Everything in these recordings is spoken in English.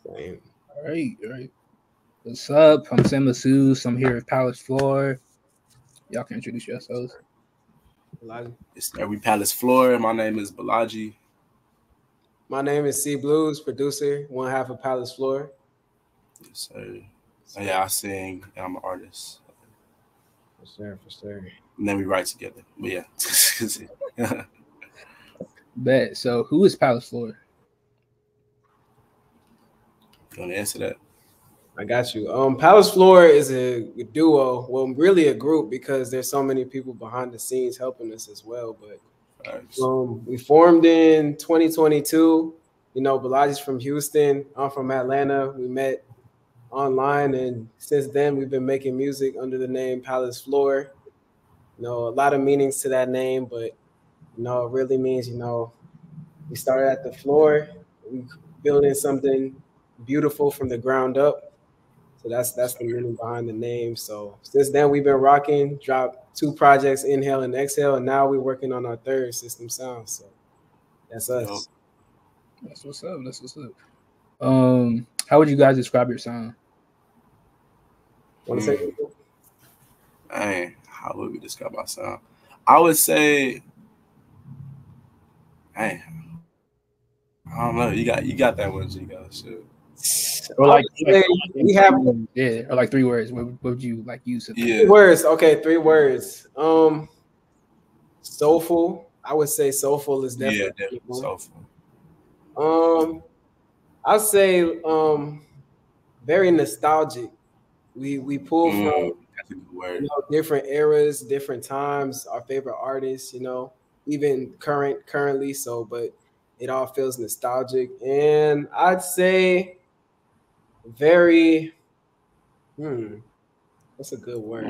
Same. All right. What's up? I'm Samtheseuss. I'm here with PalaceFloor. Y'all can introduce yourselves. It's every PalaceFloor. My name is Balaji. My name is C Blues, producer, one half of PalaceFloor. Yes, sir. Yeah, I sing and I'm an artist. For sure. And then we write together. But yeah. Bet. So who is PalaceFloor? You want to answer that? I got you. PalaceFloor is a duo. Well, really a group because there's so many people behind the scenes helping us as well. But we formed in 2022. You know, Balaji's from Houston. I'm from Atlanta. We met online, and since then we've been making music under the name PalaceFloor. You know, a lot of meanings to that name, but you know, it really means, you know, we started at the floor, we building something beautiful from the ground up. So that's the meaning behind the name. So since then we've been rocking, dropped 2 projects, Inhale and Exhale, and now we're working on our 3rd, System Sound. So that's us. That's what's up. How would you guys describe your sound? Want to say anything? How would we describe our sound? I would say, I don't know. You got that one, G-Go. Shit. Or like we have or like 3 words. What would you like use? 3 words. Okay, 3 words. Soulful. I would say soulful is definitely soulful. I'd say very nostalgic. We pull from you know, different eras, different times, our favorite artists, you know, even currently. So, but it all feels nostalgic, and I'd say very. That's a good word.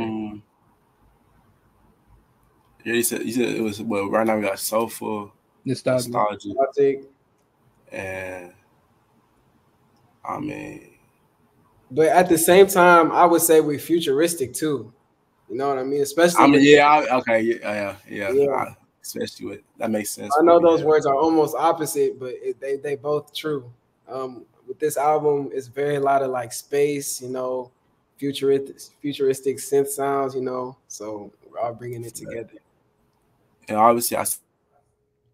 Yeah, you said it was. Well, right now we got soulful, nostalgic, and I mean. But at the same time, I would say we're futuristic too. You know what I mean? Especially. Yeah. Especially with that makes sense. I know those words are almost opposite, but they both true. With this album, it's very a lot of like space, you know, futuristic synth sounds, you know. So we're all bringing it together. And obviously, I say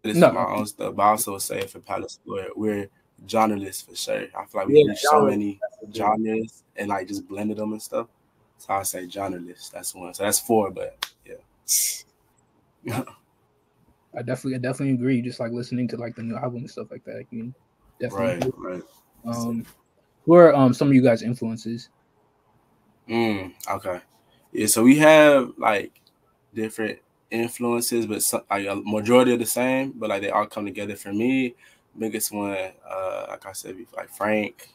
this for my own stuff, but I also say for PalaceFloor, we're genreless for sure. I feel like we reached so many genres and like just blended them and stuff. So I say genreless. That's one. So that's 4, but yeah. I definitely agree. Just like listening to like the new album and stuff like that, you can definitely. Right. Who are some of you guys' influences? Okay. Yeah. So we have like different influences, but some, like a majority of the same, but like they all come together. For me, biggest one, like I said, like Frank,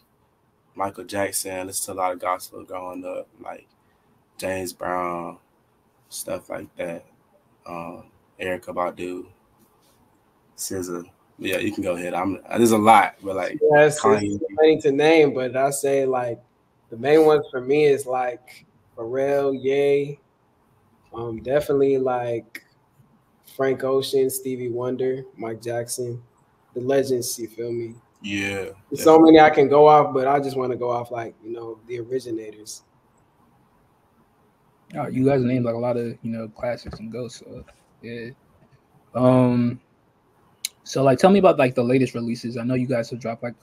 Michael Jackson. Listen to a lot of gospel growing up, like James Brown, stuff like that. Erykah Badu, SZA. Yeah, you can go ahead. There's a lot, but like it's plenty to name. But I say like the main ones for me is like Pharrell, Ye, definitely like Frank Ocean, Stevie Wonder, Mike Jackson, the legends. You feel me? Yeah. There's so many I can go off, but I just want to go off like, you know, the originators. You guys named like a lot of, you know, classics and ghosts. So yeah. So like tell me about like the latest releases. I know you guys have dropped like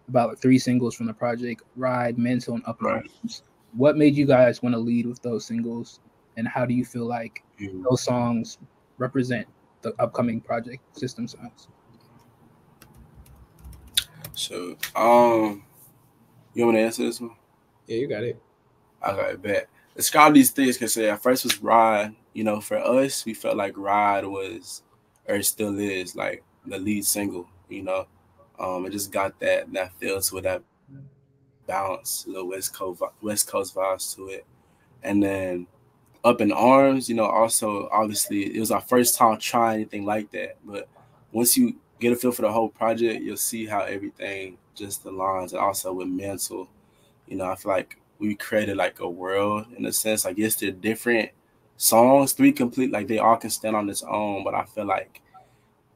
about 3 singles from the project, Ride, Mental, and Up in Arms. What made you guys want to lead with those singles, and how do you feel like those songs represent the upcoming project, System Sounds? So you want to answer this one? Yeah, you got it. Okay, bet. Describe these things because at first was Ride. You know, for us, we felt like Ride was, or it still is, like the lead single. You know, it just got that feel to it, that bounce, little West Coast vibes to it, and then Up in Arms. You know, also obviously it was our first time trying anything like that, but once you get a feel for the whole project, you'll see how everything just aligns, and also with Mental. You know, I feel like we created like a world in a sense. Like, yes, they're different songs, 3 complete, like they all can stand on its own, but I feel like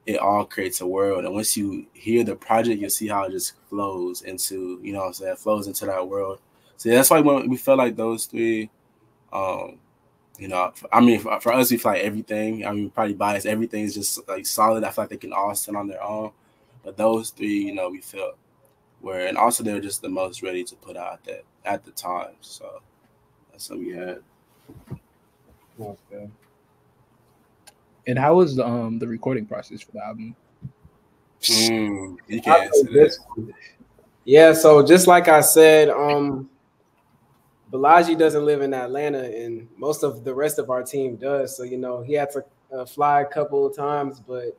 it all creates a world. And once you hear the project, you'll see how it just flows into, you know what I'm saying, flows into that world. So that's why when we felt like those three, you know, I mean, for us, we feel like everything. I mean, probably biased. Everything is just like solid. I feel like they can all stand on their own. But those three, you know, we felt were, and also they were just the most ready to put out that at the time. So that's what we had. Okay. And how was the recording process for the album? You can answer this. Yeah, so just like I said, Balaji doesn't live in Atlanta, and most of the rest of our team does. So, you know, he had to fly a couple of times, but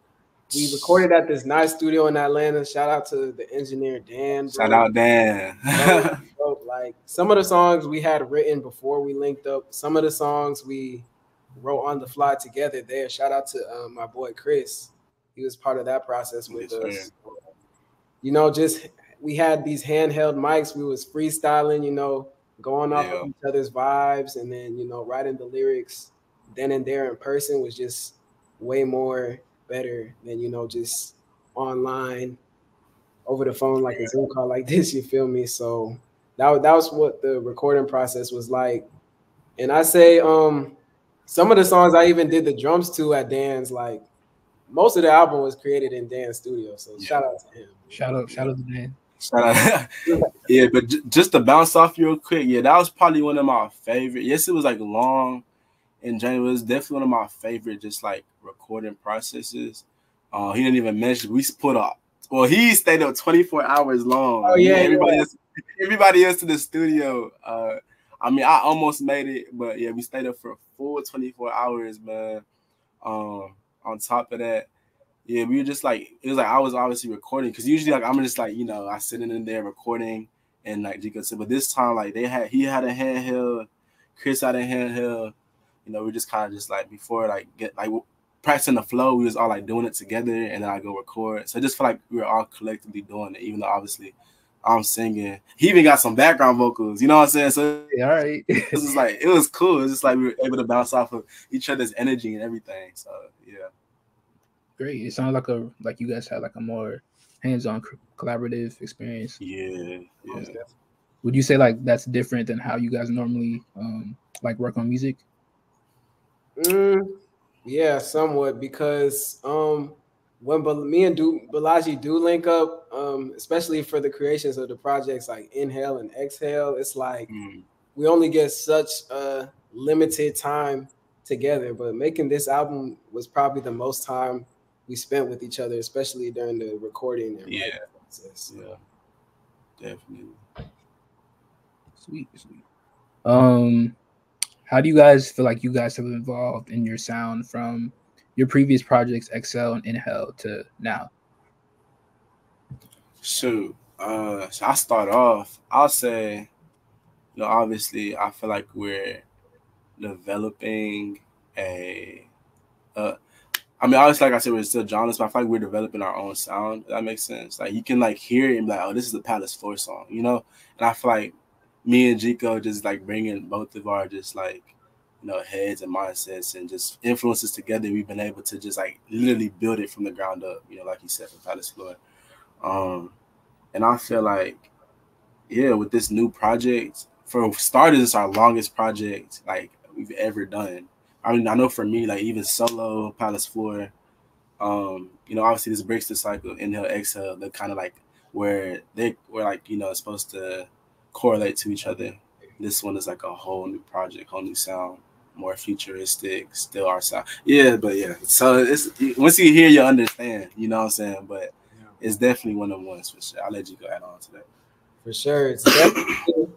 we recorded at this nice studio in Atlanta. Shout out to the engineer Dan. Bro. Shout out Dan. Bro, like some of the songs we had written before we linked up. Some of the songs we wrote on the fly together there. Shout out to my boy Chris. He was part of that process with us. You know, just we had these handheld mics. We was freestyling, you know, going off of each other's vibes, and then, you know, writing the lyrics then and there in person was just way more better than, you know, just online over the phone like a Zoom call like this, you feel me? So that was what the recording process was like. And I say some of the songs I even did the drums to at Dan's, like most of the album was created in Dan's studio. So shout out to him. Shout out to Dan. Shout out. Yeah, but just to bounce off real quick, yeah, that was probably one of my favorite. Yes, it was like long in January. It was definitely one of my favorite just like recording processes. He didn't even mention we put up. Well, he stayed up 24 hours long. Oh yeah, everybody else to the studio. I mean, I almost made it, but yeah, we stayed up for a full 24 hours, man. On top of that, yeah, we were just like, it was like I was obviously recording because usually like I'm just like, you know, I sitting in there recording and like Jico said, but this time like he had a handheld, Chris had a handheld, you know, we just kind of just like before like get like practicing the flow, we was all like doing it together and then I go record. So I just feel like we were all collectively doing it, even though obviously I'm singing. He even got some background vocals, you know what I'm saying? So yeah, all right. it was like it was cool. It was just like we were able to bounce off of each other's energy and everything. So yeah. Great. It sounds like you guys had like a more hands-on collaborative experience. Yeah. Would you say like that's different than how you guys normally like work on music? Yeah, somewhat, because when me and Balaji do link up, especially for the creations of the projects like Inhale and Exhale, it's like we only get such a limited time together. But making this album was probably the most time we spent with each other, especially during the recording and writing process. Yeah, definitely. Sweet. How do you guys feel like you guys have evolved in your sound from your previous projects, Excel and Inhale, to now? So I start off, I'll say, you know, obviously I feel like we're developing I mean, obviously, like I said, we're still genres, but I feel like we're developing our own sound. If that makes sense. Like you can like hear it and be like, oh, this is a PalaceFloor song, you know? And I feel like me and Jico just like bringing both of our just like, you know, heads and mindsets and just influences together. We've been able to just like literally build it from the ground up, you know, like you said, for PalaceFloor. And I feel like, yeah, with this new project, for starters, it's our longest project like we've ever done. I mean, I know for me, like even solo PalaceFloor, you know, obviously this breaks the cycle, Inhale, Exhale, they're kind of like where we're like, you know, supposed to correlate to each other. This one is like a whole new project, whole new sound, more futuristic, still our sound. Yeah, but yeah. So it's once you hear, you understand, you know what I'm saying? But it's definitely one of the ones for sure. I'll let you go add on to that. For sure. It's definitely,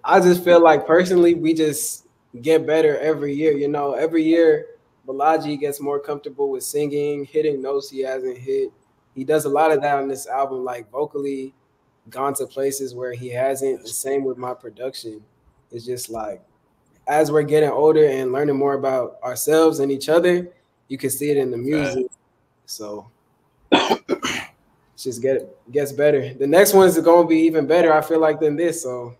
I just feel like personally we just get better every year. You know, every year Balaji gets more comfortable with singing, hitting notes he hasn't hit. He does a lot of that on this album, like vocally gone to places where he hasn't. The same with my production. It's just like as we're getting older and learning more about ourselves and each other, you can see it in the music. So just gets better. The next one is going to be even better, I feel like, than this. So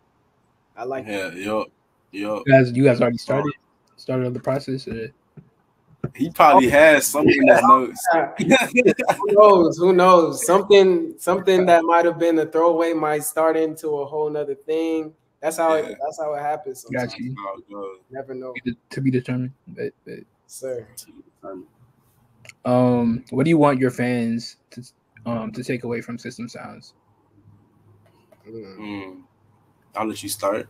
I like that. Yo. You guys already started the process? Or? He probably has something in his notes. Who knows? Who knows? Something that might have been a throwaway might start into a whole nother thing. That's how it happens sometimes. Got you. Never know. To be determined. But. Sir. What do you want your fans to take away from System Sounds? I'll let you start.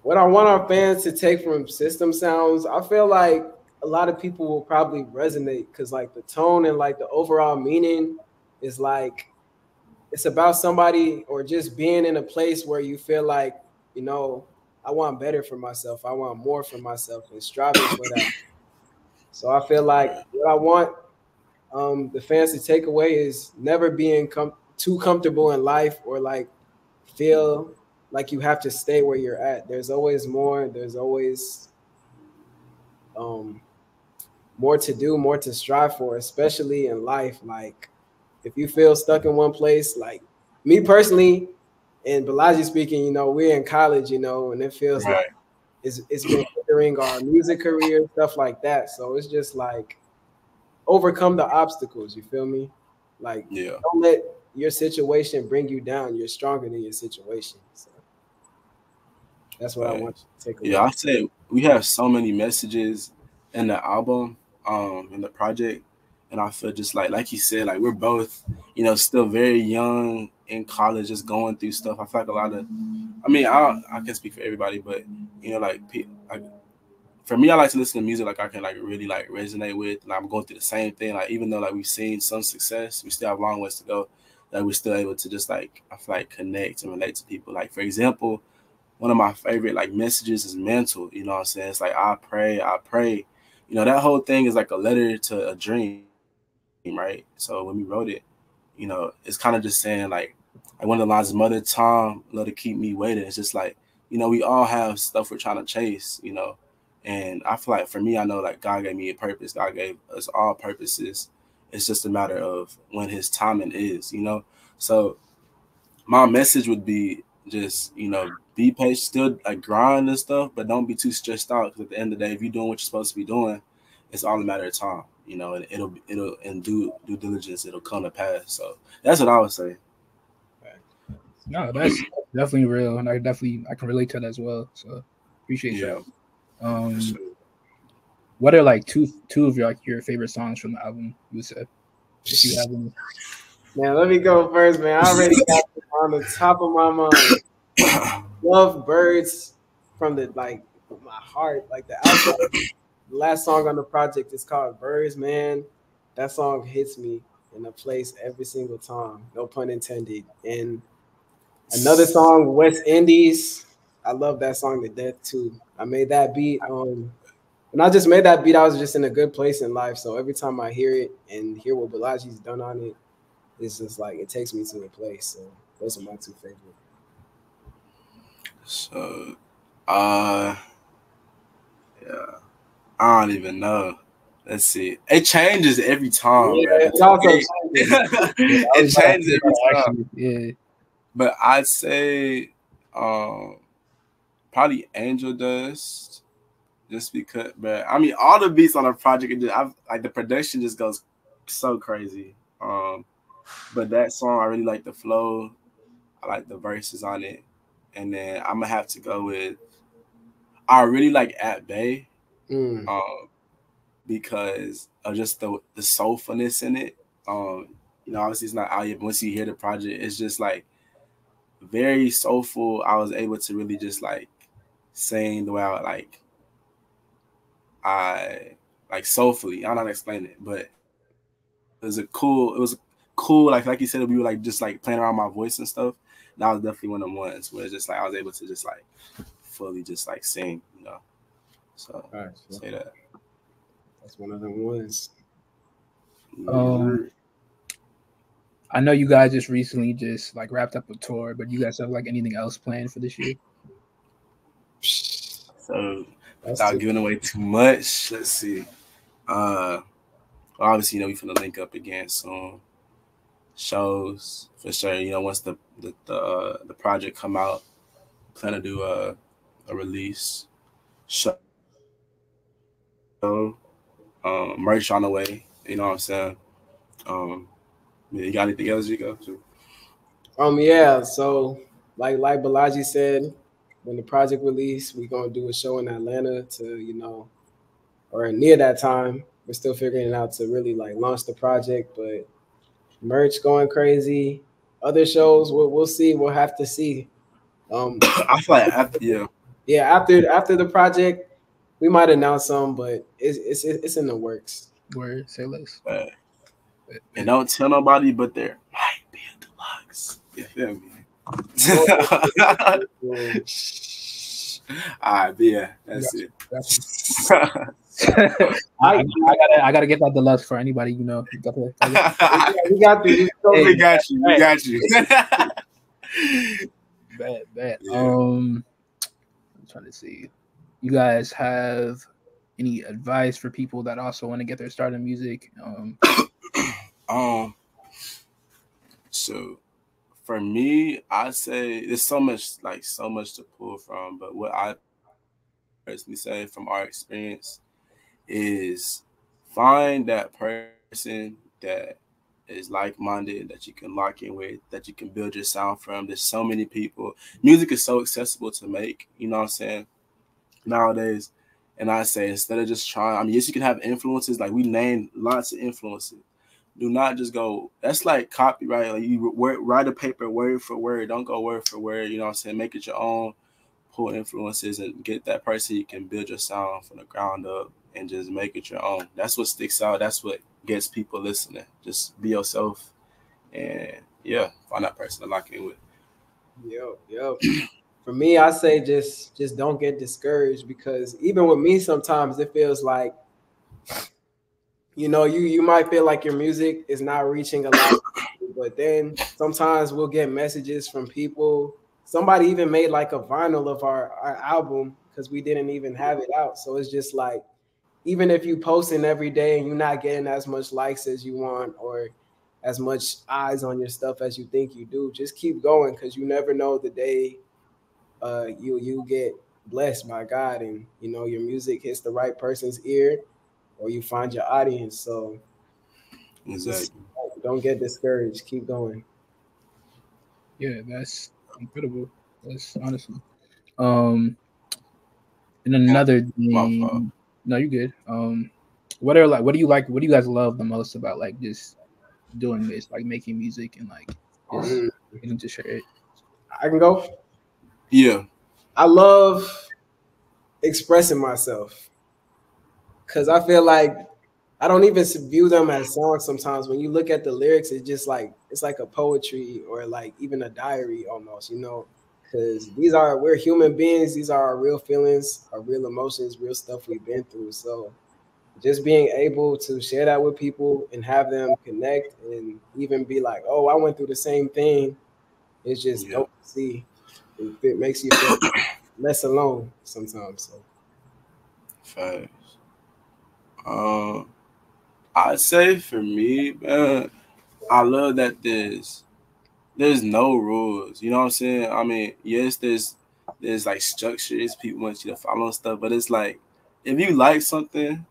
What I want our fans to take from System Sounds, I feel like a lot of people will probably resonate because like the tone and like the overall meaning is like it's about somebody or just being in a place where you feel like, you know, I want better for myself. I want more for myself and striving for that. So I feel like what I want the fans to take away is never being too comfortable in life or like feel like you have to stay where you're at. There's always more. There's always more to do, more to strive for, especially in life. Like if you feel stuck in one place, like me personally, and Balaji speaking, you know, we're in college, you know, and it feels like it's been hindering our music career, stuff like that. So it's just like overcome the obstacles. You feel me? Like don't let your situation bring you down. You're stronger than your situation. So that's what I want you to take away. Yeah, I said we have so many messages in the album, in the project, and I feel just like you said, like we're both, you know, still very young in college, just going through stuff. I feel like a lot of, I mean, I can't speak for everybody, but you know, like for me, I like to listen to music like I can like really like resonate with, and I'm going through the same thing. Like even though like we've seen some success, we still have a long ways to go. That we're still able to just like I feel like connect and relate to people. Like for example, one of my favorite like messages is mental. You know what I'm saying? It's like I pray. You know, that whole thing is like a letter to a dream, right? So when we wrote it, you know, it's kind of just saying like one of the lines, mother time, love to keep me waiting. It's just like, you know, we all have stuff we're trying to chase, you know. And I feel like for me, I know like God gave me a purpose. God gave us all purposes. It's just a matter of when his timing is, you know. So my message would be just, you know, be patient, still like grind and stuff, but don't be too stressed out. Because at the end of the day, if you're doing what you're supposed to be doing, it's all a matter of time, you know, and it'll and due diligence, it'll come to pass. So that's what I would say. No, that's definitely real, and I can relate to that as well. So appreciate that. Sure. What are like two of your favorite songs from the album? You would say, if you have any. Man, let me go first, man. I already got it on the top of my mind. Love Birds from my heart. Like the last song on the project is called Birds, man. That song hits me in a place every single time. No pun intended. And another song, West Indies. I love that song to death too. I made that beat. When I just made that beat, I was just in a good place in life. So every time I hear it and hear what Balaji's done on it, it's just like it takes me to a place. So those are my two favorite. So, yeah, I don't even know. Let's see. It changes every time. Yeah, it changes every time. Yeah, but I'd say, probably Angel Dust, just because. But I mean, all the beats on the project, like the production just goes so crazy. But that song, I really like the flow. I like the verses on it. And then I'm gonna have to go with I really like At Bay. Because of just the soulfulness in it. You know, obviously it's not out yet, but once you hear the project, it's just like very soulful. I was able to really just like sing the way I soulfully. I don't know how to explain it, but it was cool. Like you said, we were like just like playing around my voice and stuff. That was definitely one of the ones where it's just like I was able to just like fully just like sing, you know. So say that. That's one of the ones. I know you guys just recently just like wrapped up a tour, but you guys have like anything else planned for this year? So without giving away too much, let's see. Obviously, you know, we finna link up again soon. Shows for sure. You know, once the project come out, plan to do a release show. Merch on the way. You know what I'm saying? You got anything else you go to? Yeah. So like Balaji said, when the project release, we're gonna do a show in Atlanta to, or near that time. We're still figuring it out to really like launch the project, but merch going crazy. Other shows, we'll see. We'll have to see. I feel like after the project, we might announce some, but it's in the works. Word, say less. And don't tell nobody, but there might be a deluxe. You feel me? All right, but yeah, that's it. I gotta get that deluxe for anybody, you know. We got you. We got you. Bad. Yeah. I'm trying to see. You guys have any advice for people that also want to get their start in music? So for me, I'd say there's so much to pull from, but what I personally say from our experience is find that person that is like-minded, that you can lock in with, that you can build your sound from. There's so many people. Music is so accessible to make, you know what I'm saying, nowadays. And I say, instead of just trying, yes, you can have influences. Like, we named lots of influences. Do not just go, that's like copyright. Like, you write a paper word for word. Don't go word for word, you know what I'm saying? Make it your own. Pull influences and get that person you can build your sound from the ground up and just make it your own. That's what sticks out. That's what gets people listening. Just be yourself and find that person to lock in with. Yo. For me, I say just don't get discouraged, because even with me, sometimes it feels like, you might feel like your music is not reaching a lot, but then sometimes we'll get messages from people. Somebody even made like a vinyl of our album because we didn't even have it out. So it's just like, even if you posting every day and you're not getting as much likes as you want or as much eyes on your stuff as you think you do, just keep going, because you never know the day you get blessed by God and your music hits the right person's ear or you find your audience. So exactly. Don't get discouraged. Keep going. Yeah, that's incredible. That's honestly. And another thing. No, you're good. What do you guys love the most about like just doing this, like making music and like just getting to share it? I can go. Yeah. I love expressing myself, because I feel like I don't even view them as songs sometimes. When you look at the lyrics, it's just like, it's like a poetry or like even a diary almost, because we're human beings. These are our real feelings, our real emotions, real stuff we've been through. So just being able to share that with people and have them connect and even be like, oh, I went through the same thing. It's just dope to see. It makes you feel less alone sometimes. So. Facts. I'd say for me, man, I love that there's no rules. You know what I'm saying? I mean, yes, there's like structures people want you to follow and stuff, but it's like, if you like something,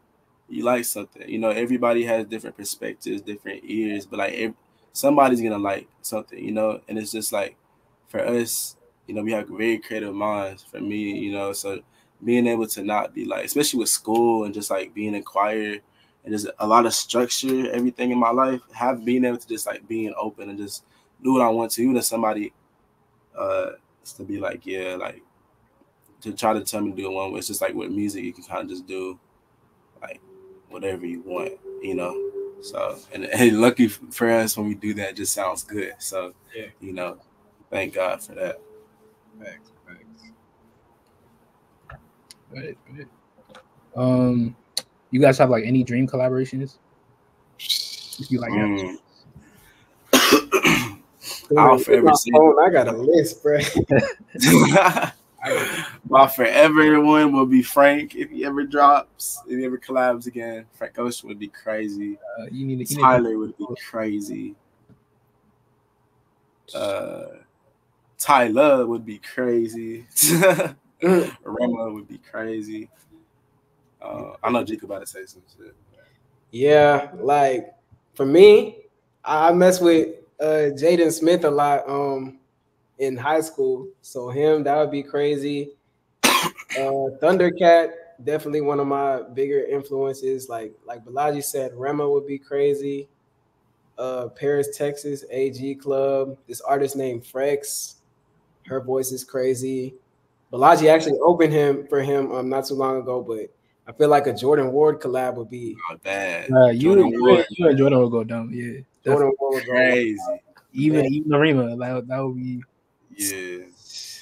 you like something. Everybody has different perspectives, different ears, but like somebody's gonna like something, and it's just like, for us, we have very creative minds. For me, so being able to not be like, especially with school and just like being in choir and there's a lot of structure, everything in my life, being able to just like being open and just do what I want to, even if somebody to be like, like to try to tell me to do it one way. It's just like with music, you can kind of just do like whatever you want, So, and lucky for us, when we do that, it just sounds good. So, thank God for that. Thanks. Right. You guys have like any dream collaborations? If you like I'll forever say I got a list, bro. My forever one will be Frank. If he ever drops, if he ever collabs again, Frank Ocean would be crazy. Tyler would be crazy. Tyler would be crazy. Rema would be crazy. I know Jake about to say some shit. Yeah, like for me, I mess with Jaden Smith a lot in high school. So him, that would be crazy. Thundercat, definitely one of my bigger influences. Like Balaji said, Rema would be crazy. Paris, Texas, AG Club. This artist named Frex, her voice is crazy. Balaji actually opened him for him not too long ago, but I feel like a Jordan Ward collab would be not bad. You and Jordan will go down. Yeah, Jordan Ward would go crazy. Even Rima, that would be. Yeah.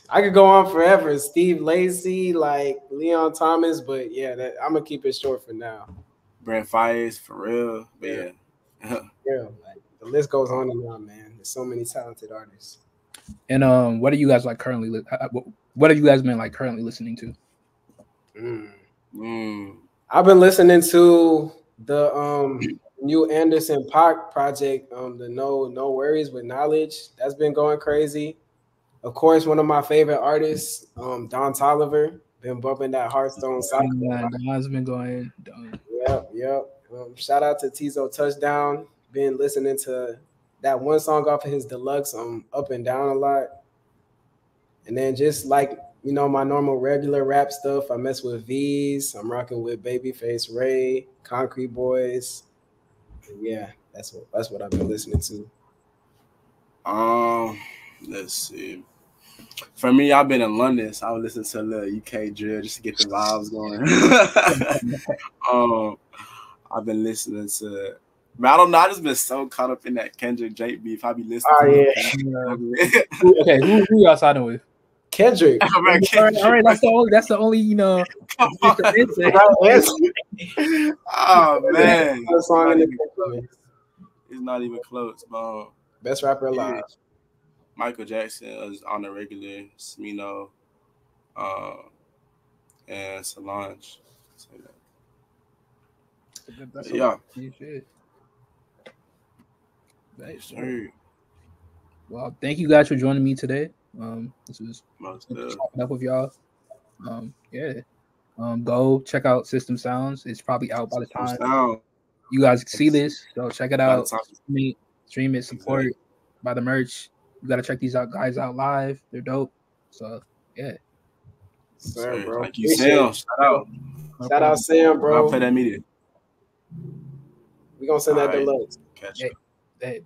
I could go on forever. Steve Lacy, like Leon Thomas, but yeah, I'm gonna keep it short for now. Brent Fires, for real, but yeah. Yeah, like, the list goes on and on, man. There's so many talented artists. And what are you guys like currently? What have you guys been like currently listening to? I've been listening to the new Anderson .Paak project, the No Worries with Knowledge. That's been going crazy. Of course, one of my favorite artists, Don Toliver, been bumping that Hearthstone cycle. Don's been going. Yep. Shout out to Tizo Touchdown. Been listening to that one song off of his deluxe, Up and Down a lot. And then just like, my normal regular rap stuff, I mess with V's. I'm rocking with Babyface Ray, Concrete Boys. And yeah, that's what I've been listening to. Let's see. For me, I've been in London, so I would listen to a little UK drill just to get the vibes going. I've been listening to, but I don't know. I just been so caught up in that Kendrick Drake beef. I be listening. Okay, who y'all siding with? Kendrick. All right, that's the only Oh man, it's not even close, bro. Best rapper alive. Michael Jackson is on the regular, Smino, and Solange. Yeah. Well, thank you guys for joining me today. This was talking up with y'all. Go check out System Sounds. It's probably out by the time you guys see this. So check it out. Stream it, support, buy the merch. You gotta check these guys out live. They're dope. So yeah. Sir, bro. Thank you, Sam. Shout out Sam, bro. I'll play that media. We're gonna send that deluxe. Catch you. Bet.